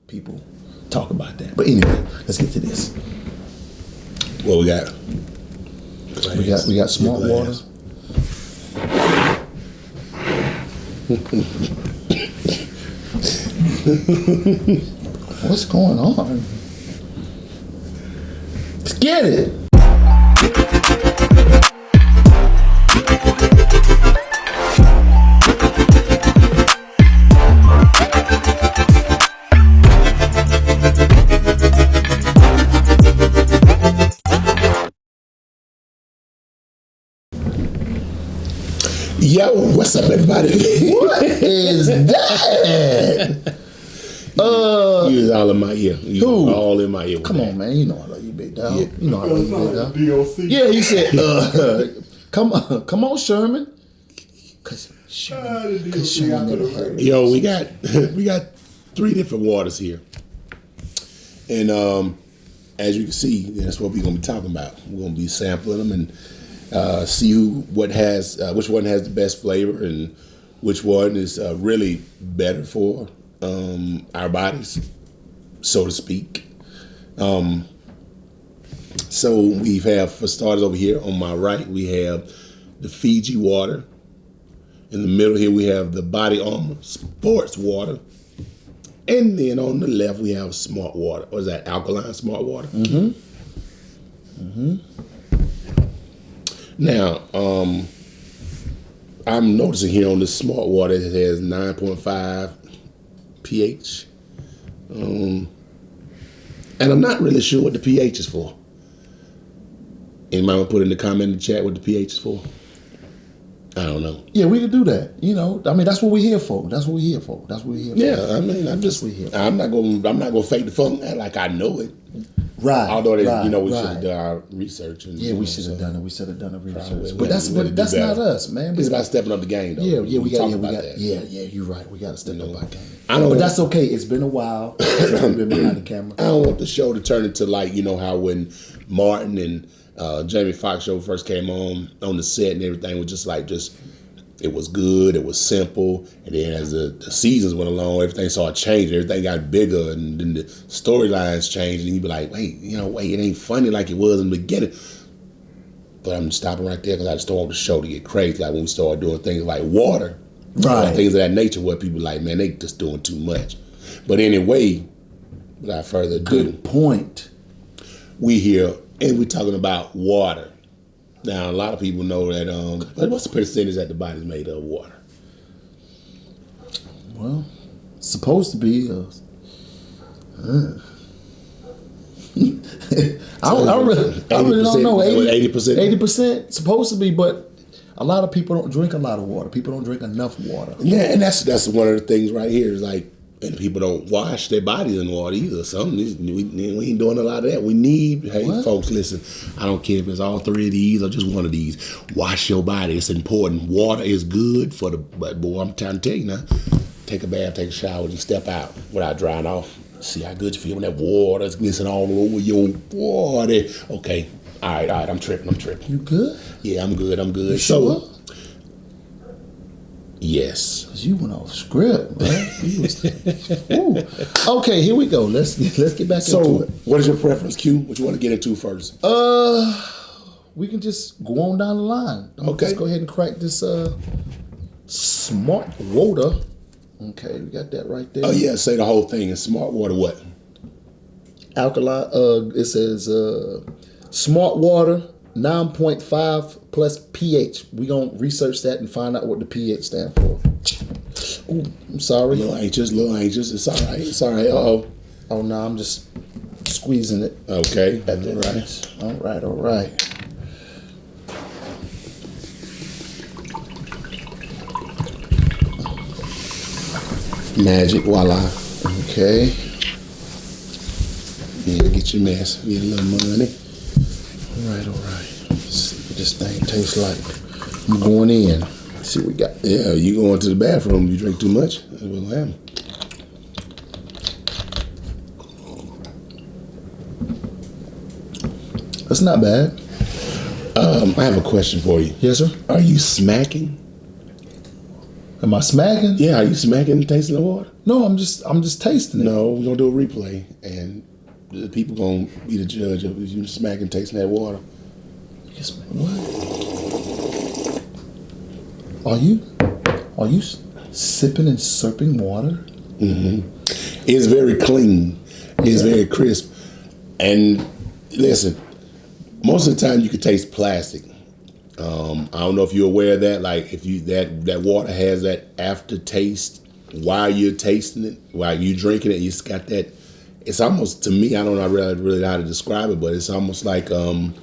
people talk about that. But anyway, let's get to this. What we got? We got smart water. What's going on? Let's get it. Yo, what's up, everybody? What is that? You was all in my ear. You Who? all in my ear. Come on, man. You know I love you, big dog. Yeah. You know I love you, big dog. DOC. Yeah, he said, come on, Sherman. Cause Sherman never had it. Yo, we got 3 different waters here, and as you can see, that's what we're gonna be talking about. We're gonna be sampling them and see which one has the best flavor and which one is really better for our bodies, so to speak. So we have, for starters, over here on my right, we have the Fiji water. In the middle here, we have the Body Armor Sports water. And then on the left, we have Smart Water. Or is that Alkaline Smart Water? Mm-hmm. Mm-hmm. Now, I'm noticing here on the Smart Water, it has 9.5 pH. And I'm not really sure what the pH is for. Anybody want to put in the comment in the chat what the pH is for? I don't know. Yeah, we could do that. You know, I mean, that's what we're here for. Yeah, I mean, I'm not gonna fake the funk like I know it. Right. Although we right. should have done our research. And, Yeah, we should have done it. We should have done the research. But That's not us, man. It's about stepping up the game, though. Yeah, we got that. Yeah, you're right. We got to step up our game. But that's okay. It's been a while. We've been behind the camera. I don't want the show to turn into like, you know, how when Martin and Jamie Foxx show first came on the set and everything was just it was good, it was simple, and then as the seasons went along, everything started changing, everything got bigger, and then the storylines changed, and you'd be like, wait, it ain't funny like it was in the beginning. But I'm stopping right there because I just don't want the show to get crazy, like when we started doing things like water, right? Things of that nature where people like, man, they just doing too much. But anyway, without further ado, good point. We here, and we're talking about water. Now, a lot of people know that, what's the percentage that the body's made of water? Well, it's supposed to be. I really don't know. 80%? 80% supposed to be, but a lot of people don't drink a lot of water. People don't drink enough water. Yeah, and that's one of the things right here is like, and people don't wash their bodies in water either. We ain't doing a lot of that. We need, folks, listen, I don't care if it's all 3 of these or just one of these. Wash your body. It's important. Water is good for but boy, I'm trying to tell you now, take a bath, take a shower, and step out without drying off. See how good you feel when that water is glistening all over your body. Okay. All right, I'm tripping. You good? Yeah, I'm good. You sure? Yes. Cause you went off script, man. Okay, here we go. Let's get back into it. What is your preference, Q? What you want to get into first? We can just go on down the line. Okay. Let's go ahead and crack this Smart Water. Okay, we got that right there. Oh yeah, say the whole thing. Is Smart Water what? Alkaline. It says Smart Water 9.5 plus pH. We gonna research that and find out what the pH stand for. Ooh, I'm sorry. A little anxious. It's all right. Uh-oh. Oh no, I'm just squeezing it. Okay. All right. Magic, voila. Okay. Yeah, get your mess. Get a little money. All right. Let's see what this thing tastes like. I'm going in. Let's see what we got. Yeah, you going to the bathroom, you drink too much. That's what's gonna happen. That's not bad. I have a question for you. Yes, sir. Are you smacking? Am I smacking? Yeah, are you smacking and tasting the water? No, I'm just tasting it. No, we're gonna do a replay, and the people gonna be the judge of if you smacking, tasting that water. Yes, man. What? Are you sipping and slurping water? Mm-hmm. It's very clean. It's very crisp. And listen, most of the time you can taste plastic. I don't know if you're aware of that. Like if you that water has that aftertaste while you're tasting it, while you drinking it, it's got that. It's almost, to me, I don't know really how to describe it, but it's almost like water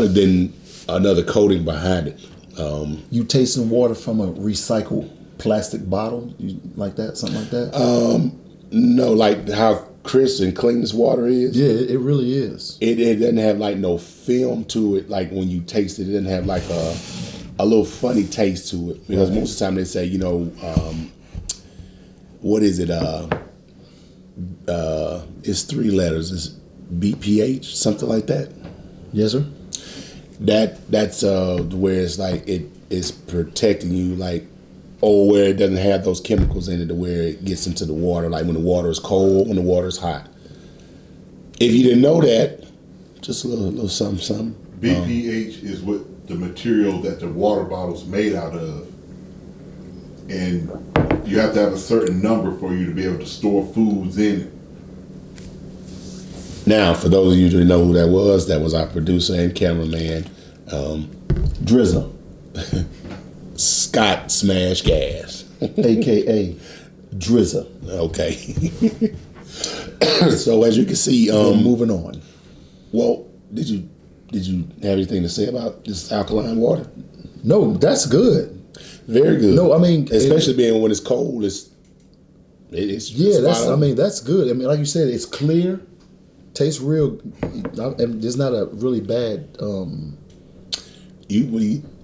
then another coating behind it. You tasting water from a recycled plastic bottle, like that, something like that? No, like how crisp and clean this water is. Yeah, it really is. It doesn't have like no film to it. Like when you taste it, it doesn't have like a little funny taste to it. Because most of the time they say, what is it? It's 3 letters. It's BPH, something like that. Yes, sir. That's where it's like it is protecting you, like, or where it doesn't have those chemicals in it, to where it gets into the water, like when the water is cold, when the water is hot. If you didn't know that, just a little something. BPH is what the material that the water bottle's made out of, and you have to have a certain number for you to be able to store foods in it. Now, for those of you who know who that was our producer and cameraman, Drizzer. Scott Smash Gas, AKA Drizzer. Okay. So as you can see, moving on. Well, did you have anything to say about this alkaline water? No, that's good. Very good. No, I mean, especially being when it's cold, it's that's good. I mean, like you said, it's clear, tastes real, and there's not a really bad.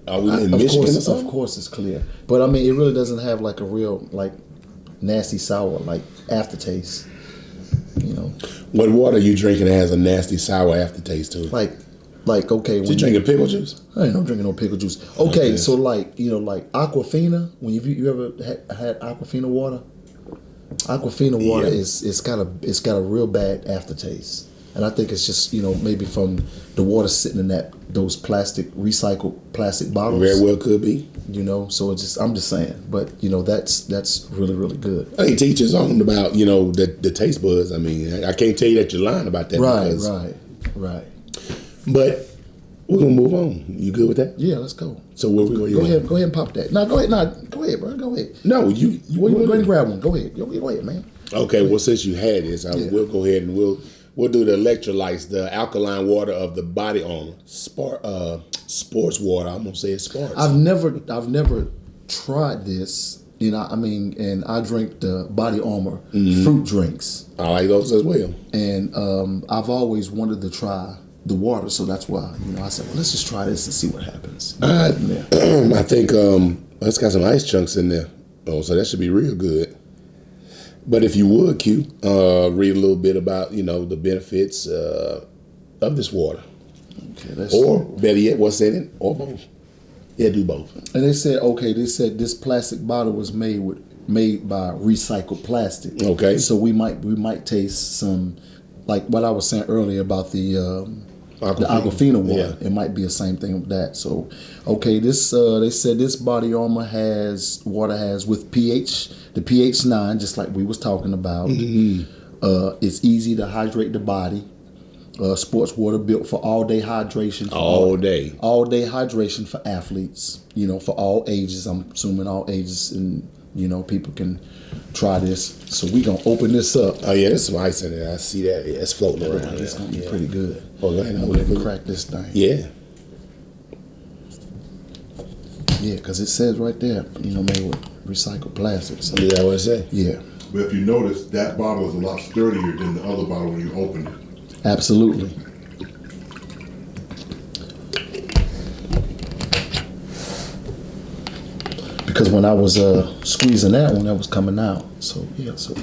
Are we in Michigan or something? Of course, it's clear, but I mean, it really doesn't have like a real like nasty sour like aftertaste. What water are you drinking that has a nasty sour aftertaste to it? Like okay, when you drinking pickle juice? I ain't no drinking no pickle juice. Okay, so like like Aquafina. When you ever had Aquafina water? Aquafina water it's got a real bad aftertaste, and I think it's just maybe from the water sitting in those recycled plastic bottles. Very well could be. So it's just, I'm just saying, but that's really, really good. I ain't teach his own about the taste buds. I mean, I can't tell you that you're lying about that. Right. But we're gonna move on. You good with that? Yeah, let's go. So where we go ahead and pop that. No, go ahead. No, go ahead, bro. Go ahead. No, you go ahead and grab one. Go ahead. Go ahead, man. Okay. Well, since you had this, we'll go ahead and we'll do the electrolytes, the alkaline water of the Body Armor sports water. I'm gonna say it's sports. I've never tried this. I mean, and I drink the Body Armor fruit drinks. I like those as well. And I've always wanted to try the water, so that's why I said, well, let's just try this and see what happens. I think it's got some ice chunks in there. Oh, so that should be real good. But if you would, Q, read a little bit about the benefits of this water. Okay, or better yet, what's in it, or both. Yeah, do both. And they said this plastic bottle was made by recycled plastic. Okay. So we might taste some, like what I was saying earlier about the Aquafina water. Yeah. It might be the same thing with that. So, okay, this they said this Body Armor has with pH, the pH 9, just like we was talking about. Mm-hmm. It's easy to hydrate the body. Sports water built for all day hydration. All day hydration for athletes. For all ages. I'm assuming all ages, and people can try this. So we gonna open this up. Oh yeah, there's some ice in it. I see that. Yeah, it's floating around. It's gonna be pretty good. Oh, go ahead and crack this thing. Yeah. Yeah, because it says right there, made with recycled plastic. So. Is that what it says? Yeah. But if you notice, that bottle is a lot sturdier than the other bottle when you opened it. Absolutely. Because when I was squeezing that one, that was coming out. So yeah, so.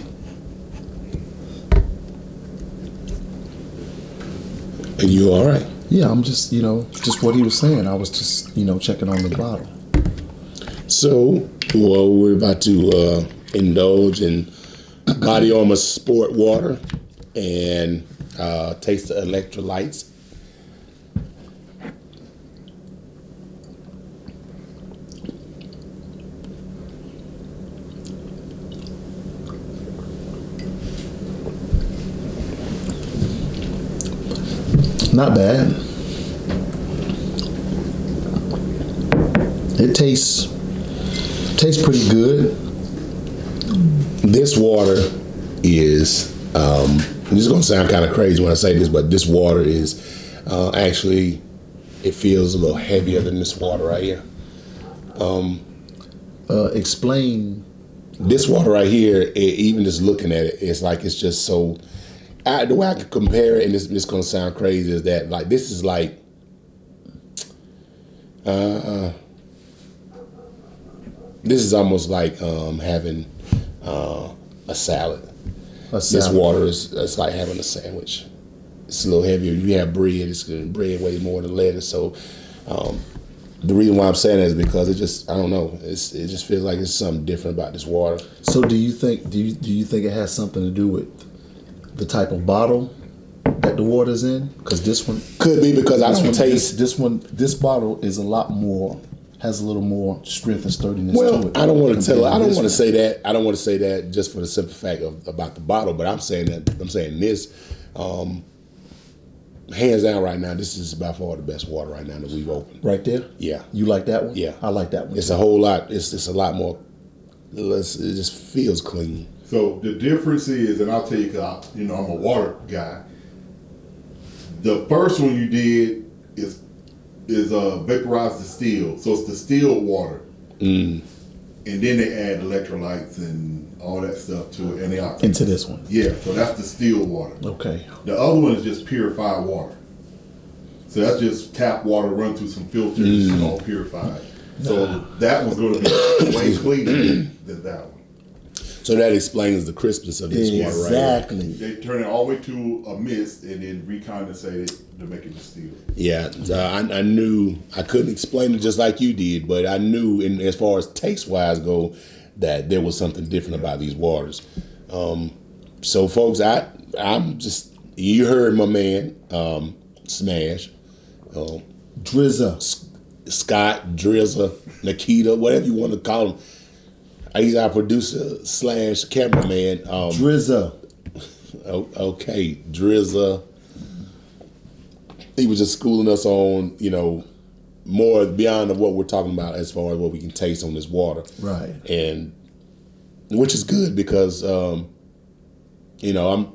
And you all right? Yeah, I'm just, just what he was saying. I was just, checking on the bottle. So, well, we're about to indulge in Body Armor Sport Water and taste the electrolytes. Not bad. It tastes pretty good. This water is, this is going to sound kind of crazy when I say this, but this water is actually, it feels a little heavier than this water right here. Explain. This water right here, even just looking at it, it's like it's just so, the way I could compare it, and this is going to sound crazy, is that like this is like, this is almost like having a salad. This water is it's like having a sandwich. It's a little heavier. You have bread. Bread weighs more than lettuce. So the reason why I'm saying that is because it just, I don't know. It just feels like there's something different about this water. So do you think it has something to do with the type of bottle that the water's in? Because this one could be, because I don't taste this bottle is has a little more strength and sturdiness to it. I don't want to say that. I don't want to say that just for the simple fact about the bottle, but I'm saying this, hands down right now, this is by far the best water right now that we've opened. Right there? Yeah. You like that one? Yeah. I like that one. It's a whole lot. It's a lot more. It just feels clean. So the difference is, and I'll tell you, because I'm a water guy. The first one you did is vaporized distilled, so it's distilled water, and then they add electrolytes and all that stuff to it, and they are into this one. Yeah, so that's distilled water. Okay. The other one is just purified water. So that's just tap water run through some filters, all purified. So that one's going to be way cleaner than that one. So that explains the crispness of this water, right? Exactly. They turn it all the way to a mist and then recondensate it to make it distilled. Yeah, I knew, I couldn't explain it just like you did, but I knew, in as far as taste-wise go, that there was something different about these waters. So, folks, I'm just, you heard my man, Smash, Drizza, Scott, Drizza, Nikita, whatever you want to call him. He's our producer / cameraman. Drizza. Okay, Drizza. He was just schooling us on, more beyond of what we're talking about as far as what we can taste on this water. Right. And which is good because, I'm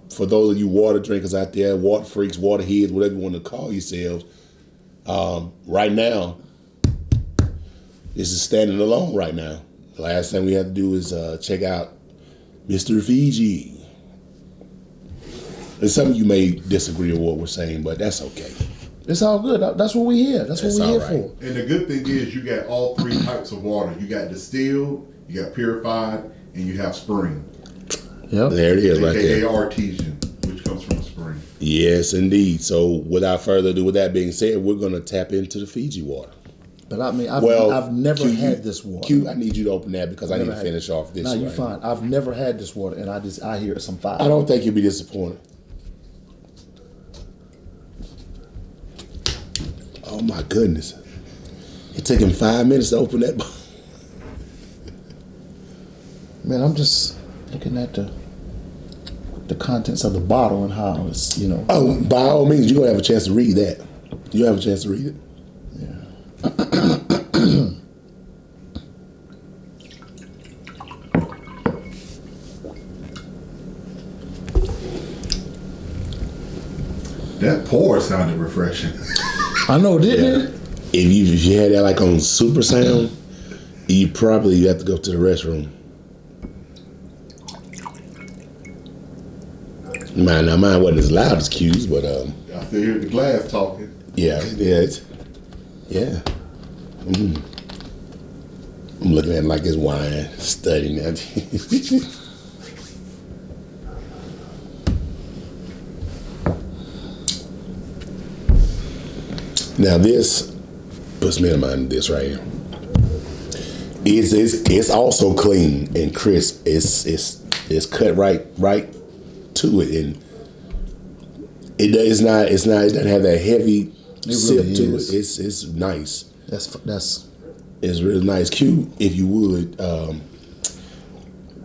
for those of you water drinkers out there, water freaks, water heads, whatever you want to call yourselves, right now, this is standing alone right now. The last thing we have to do is check out Mr. Fiji. And some of you may disagree with what we're saying, but that's okay. It's all good. That's what we're here. That's what we're here for. And the good thing is you got all three types of water. You got distilled, you got purified, and you have spring. Yep. There it is right there. AKA artesian, which comes from a spring. Yes, indeed. So without further ado, with that being said, we're going to tap into the Fiji water. But I mean, I've never had this water. Q, I need you to open that because I need to finish off this. No, you're fine. I've never had this water, and I hear some fire. I don't think you'll be disappointed. Oh my goodness! It took him 5 minutes to open that. Man, I'm just looking at the contents of the bottle and how it's, Oh, by all means, you're gonna have a chance to read that. You have a chance to read it. That pour sounded refreshing. I know, didn't it? If you had that like on super sound, you probably have to go to the restroom. Mine wasn't as loud as Q's, but I still hear the glass talking. Yeah. I'm looking at it like it's wine, studying that. Now this puts me in mind of this right here. It's also clean and crisp. It's cut right to it, and it doesn't have that heavy sip really to is. it. It's nice. That's It's really nice. Q, if you would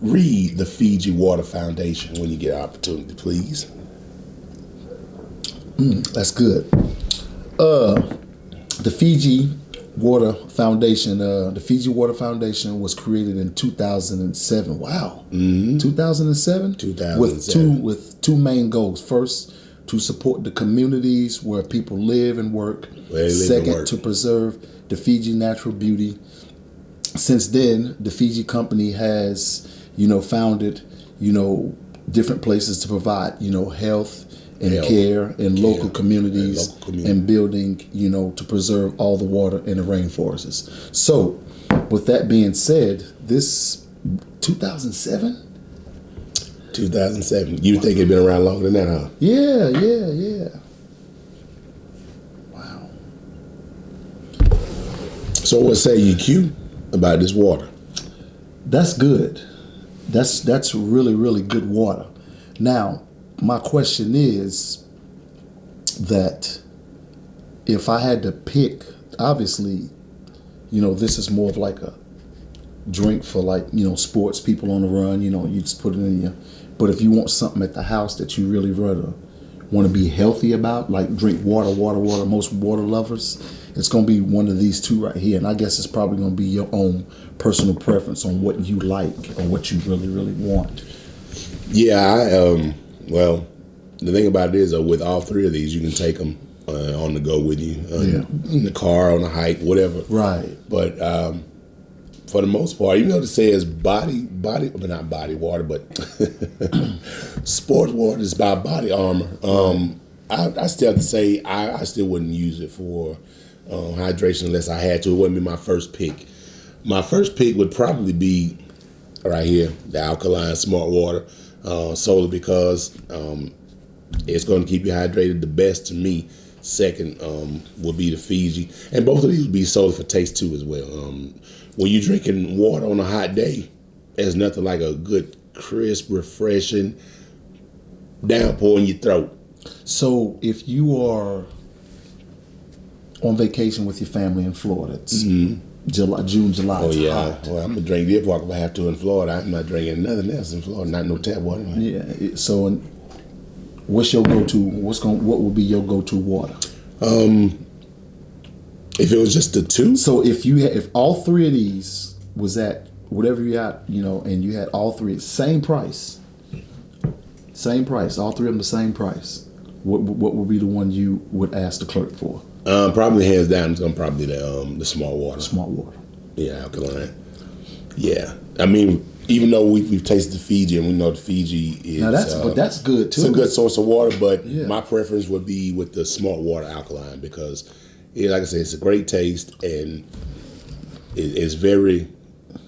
read the Fiji Water Foundation when you get an opportunity, please. That's good. The Fiji Water Foundation. The Fiji Water Foundation was created in 2007. Wow, 2007. 2007. With two main goals. First, to support the communities where people live and work. Second, to preserve the Fiji natural beauty. Since then, the Fiji company has, founded, different places to provide, health and care in local communities and building, to preserve all the water in the rainforests. So, with that being said, this 2007? 2007. You think it'd been around longer than that, huh? Yeah. Wow. So what say you, Q, about this water? That's good. That's really, really good water. Now, my question is that if I had to pick, obviously, this is more of like a drink for sports people on the run, you just put it in your, but if you want something at the house that you really rather want to be healthy about, like drink water, most water lovers, it's going to be one of these two right here. And I guess it's probably going to be your own personal preference on what you like or what you really, really want. Yeah, well, the thing about it is, with all three of these, you can take them on the go with you, in the car, on a hike, whatever. Right. But for the most part, even though it says but not body water, but sports water is by Body Armor. I still have to say I still wouldn't use it for hydration unless I had to. It wouldn't be my first pick. My first pick would probably be right here, the Alkaline Smart Water, solely because it's going to keep you hydrated. The best to me. Second would be the Fiji, and both of these would be solely for taste too as well. When you're drinking water on a hot day, there's nothing like a good, crisp, refreshing downpour in your throat. So if you are on vacation with your family in Florida, it's June, July. Oh yeah. Hot. Well, I'm gonna drink Deer Park if I have to in Florida. I'm not drinking nothing else in Florida. Not no tap water. Yeah. So, what's your go-to? What would be your go-to water? If it was just the two. So if all three of these was at whatever you got, and you had all three same price, all three of them the same price, what would be the one you would ask the clerk for? Probably hands down, it's gonna probably the smart water. Smart water. Yeah, alkaline. Yeah, I mean, even though we've tasted the Fiji and we know the Fiji is, but that's good too. It's a good source of water, but yeah. My preference would be with the smart water alkaline because, like I said, it's a great taste and it's very.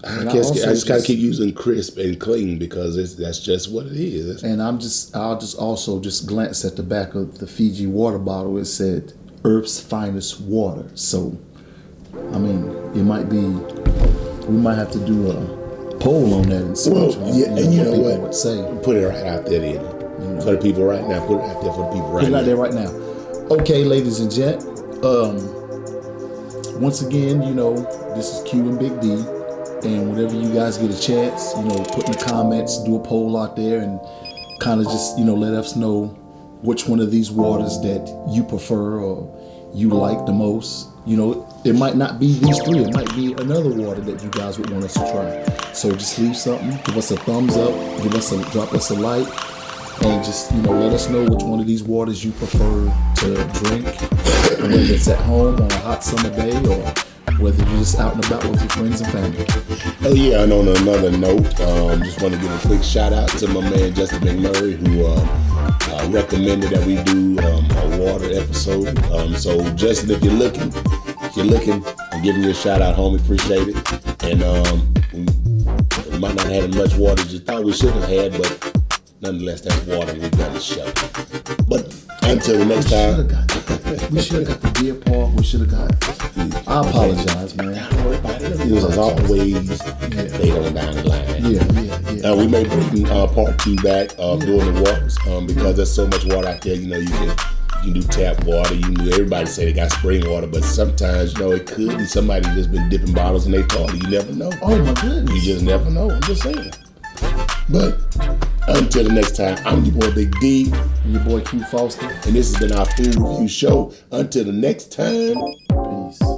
I just gotta keep using crisp and clean because that's just what it is. And I'll just also glance at the back of the Fiji water bottle. It said Earth's finest water. So, I mean, we might have to do a poll on that and see what people would say. Put it right out there then. For the people right now. Put it out there for the people right now. Put it out there right now. Okay, ladies and gent. Once again, this is Q and Big D. And whenever you guys get a chance, put in the comments, do a poll out there and kind of just, let us know which one of these waters that you prefer or you like the most. It might not be these three. It might be another water that you guys would want us to try. So just leave something, give us a thumbs up, drop us a like, and just, let us know which one of these waters you prefer to drink, whether it's at home on a hot summer day or whether you're just out and about with your friends and family. Oh yeah, and on another note, just want to give a quick shout out to my man Justin McMurray who recommended that we do a water episode. So Justin, if you're looking, I'm giving you a shout out, homie. Appreciate it. And we might not have had as much water as you thought we should have had, but nonetheless, that's water we got to show. But until the next time. We should have got the deer park. We should have got. I apologize, man. Don't worry about it. It was as always later on down the line. Yeah. We may bring part 2 back doing the waters because there's so much water out there. You know, you can do tap water. You can do. Everybody say they got spring water, but sometimes it could be somebody just been dipping bottles in their toilet. You never know. Oh my goodness. You just never know. I'm just saying. But until the next time, I'm your boy Big D. And your boy Q Foster. And this has been our food review show. Until the next time, peace.